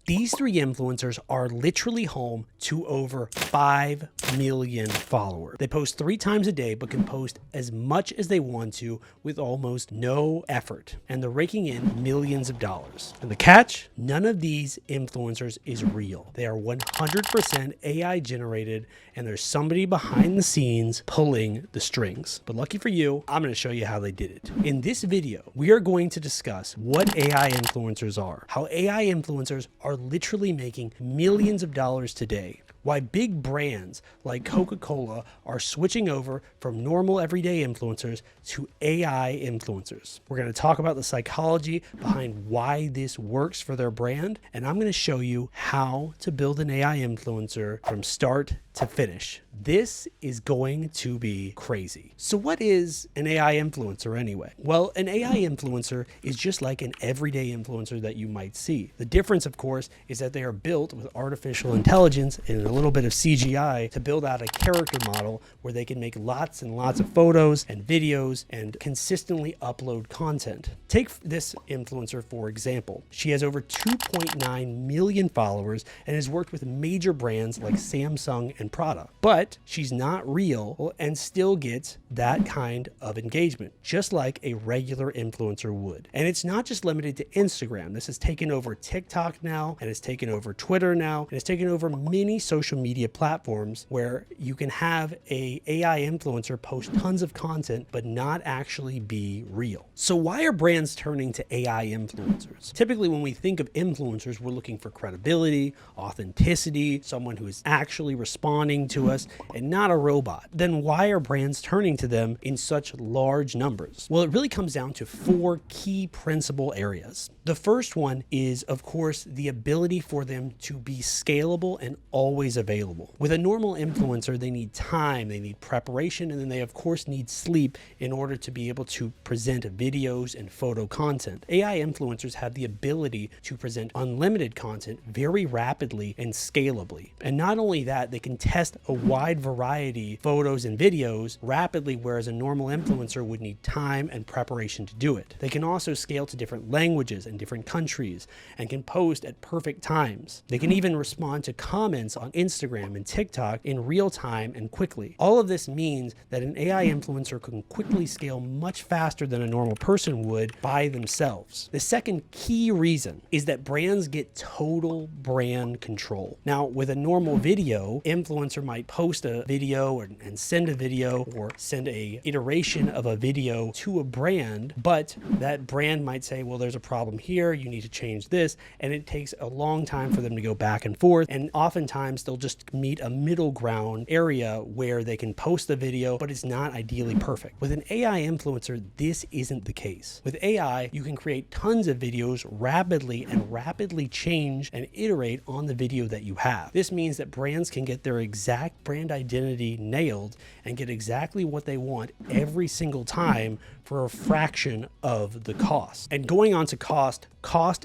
These three influencers are literally home to over 5 million followers. They post 3 times a day, but can post as much as they want to with almost no effort. And they're raking in millions of dollars. And the catch? None of these influencers is real. They are 100% AI generated, and there's somebody behind the scenes pulling the strings. But lucky for you, I'm going to show you how they did it. In this video, we are going to discuss what AI influencers are, how AI influencers are literally making millions of dollars today, why big brands like Coca-Cola are switching over from normal everyday influencers to AI influencers. We're going to talk about the psychology behind why this works for their brand, and I'm going to show you how to build an AI influencer from start to finish. This is going to be crazy. So what is an AI influencer anyway? Well, an AI influencer is just like an everyday influencer that you might see. The difference, of course, is that they are built with artificial intelligence and a little bit of CGI to build out a character model where they can make lots and lots of photos and videos and consistently upload content. Take this influencer, for example. She has over 2.9 million followers and has worked with major brands like Samsung and Prada. But she's not real and still gets that kind of engagement, just like a regular influencer would. And it's not just limited to Instagram. This has taken over TikTok now, and it's taken over Twitter now, and it's taken over many social media platforms where you can have a AI influencer post tons of content but not actually be real. So why are brands turning to AI influencers? Typically when we think of influencers, we're looking for credibility, authenticity, someone who is actually responding to us and not a robot. Then why are brands turning to them in such large numbers? Well, it really comes down to 4 key principal areas. The first one is, of course, the ability for them to be scalable and always available. With a normal influencer, they need time, they need preparation, and then they, of course, need sleep in order to be able to present videos and photo content. AI influencers have the ability to present unlimited content very rapidly and scalably. And not only that, they can test a wide variety of photos and videos rapidly, whereas a normal influencer would need time and preparation to do it. They can also scale to different languages and different countries and can post at perfect times. They can even respond to comments on Instagram and TikTok in real time and quickly. All of this means that an AI influencer can quickly scale much faster than a normal person would by themselves. The second key reason is that brands get total brand control. Now, with a normal video, influencer might post a video and send a video or send a iteration of a video to a brand, but that brand might say, well, there's a problem here, you need to change this, and it takes a long time for them to go back and forth, and oftentimes they'll just meet a middle ground area where they can post the video, but it's not ideally perfect. With an AI influencer, this isn't the case. With AI, you can create tons of videos rapidly and rapidly change and iterate on the video that you have. This means that brands can get their exact brand identity nailed and get exactly what they want every single time for a fraction of the cost. And going on to cost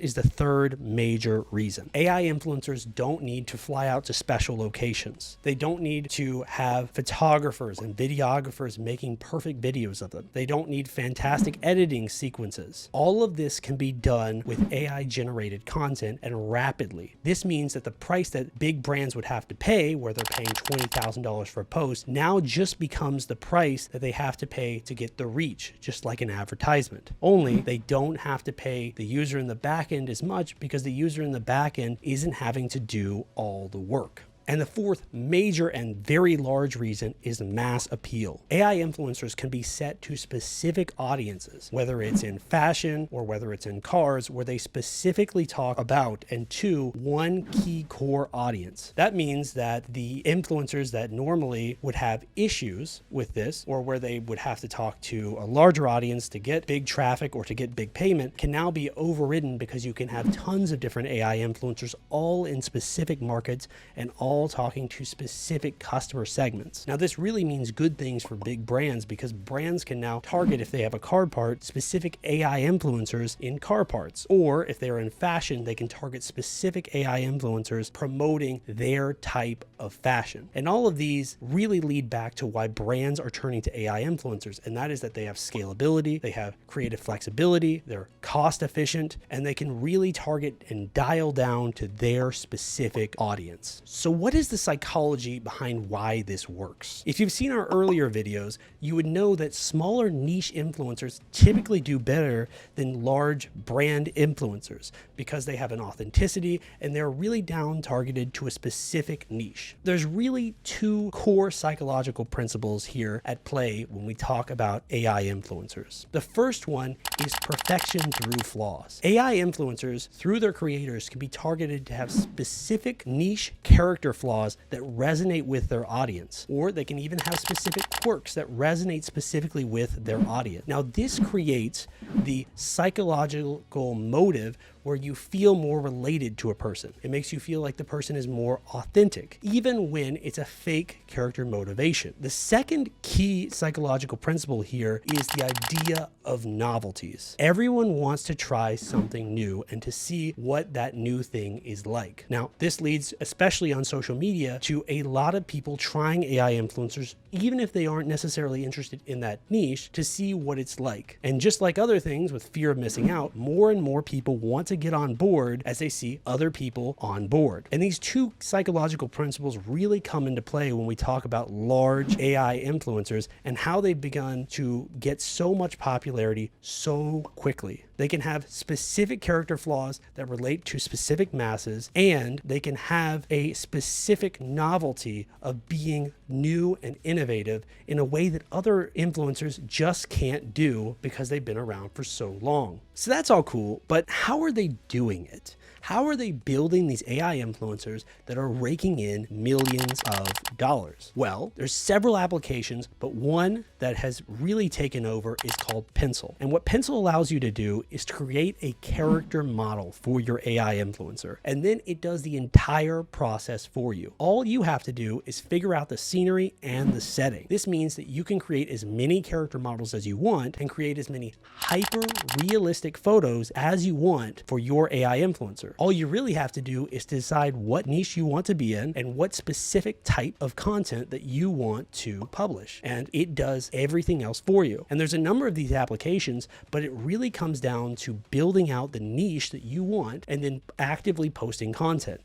is the third major reason. AI influencers don't need to fly out to special locations. They don't need to have photographers and videographers making perfect videos of them. They don't need fantastic editing sequences. All of this can be done with AI generated content and rapidly. This means that the price that big brands would have to pay, where they're paying $20,000 for a post, now just becomes the price that they have to pay to get the reach, just like an advertisement. Only they don't have to pay the user in the back end as much because the user in the back end isn't having to do all the work. And the fourth major and very large reason is mass appeal. AI influencers can be set to specific audiences, whether it's in fashion or whether it's in cars, where they specifically talk about and to one key core audience. That means that the influencers that normally would have issues with this, or where they would have to talk to a larger audience to get big traffic or to get big payment, can now be overridden because you can have tons of different AI influencers all in specific markets and all all talking to specific customer segments. Now, this really means good things for big brands because brands can now target, if they have a car part, specific AI influencers in car parts. Or if they're in fashion, they can target specific AI influencers promoting their type of fashion. And all of these really lead back to why brands are turning to AI influencers. And that is that they have scalability, they have creative flexibility, they're cost efficient, and they can really target and dial down to their specific audience. So what is the psychology behind why this works? If you've seen our earlier videos, you would know that smaller niche influencers typically do better than large brand influencers because they have an authenticity and they're really down targeted to a specific niche. There's really two core psychological principles here at play when we talk about AI influencers. The first one is perfection through flaws. AI influencers, through their creators, can be targeted to have specific niche character flaws that resonate with their audience, or they can even have specific quirks that resonate specifically with their audience. Now, this creates the psychological motive where you feel more related to a person. It makes you feel like the person is more authentic, even when it's a fake character motivation. The second key psychological principle here is the idea of novelties. Everyone wants to try something new and to see what that new thing is like. Now, this leads, especially on social media, to a lot of people trying AI influencers, even if they aren't necessarily interested in that niche, to see what it's like. And just like other things with fear of missing out, more and more people want to get on board as they see other people on board. And these two psychological principles really come into play when we talk about large AI influencers and how they've begun to get so much popularity so quickly. They can have specific character flaws that relate to specific masses, and they can have a specific novelty of being new and innovative in a way that other influencers just can't do because they've been around for so long. So that's all cool, but how are they doing it? How are they building these AI influencers that are raking in millions of dollars? Well, there's several applications, but one that has really taken over is called Pencil. And what Pencil allows you to do is to create a character model for your AI influencer. And then it does the entire process for you. All you have to do is figure out the scenery and the setting. This means that you can create as many character models as you want and create as many hyper realistic photos as you want for your AI influencer. All you really have to do is decide what niche you want to be in and what specific type of content that you want to publish. And it does everything else for you. And there's a number of these applications, but it really comes down to building out the niche that you want and then actively posting content.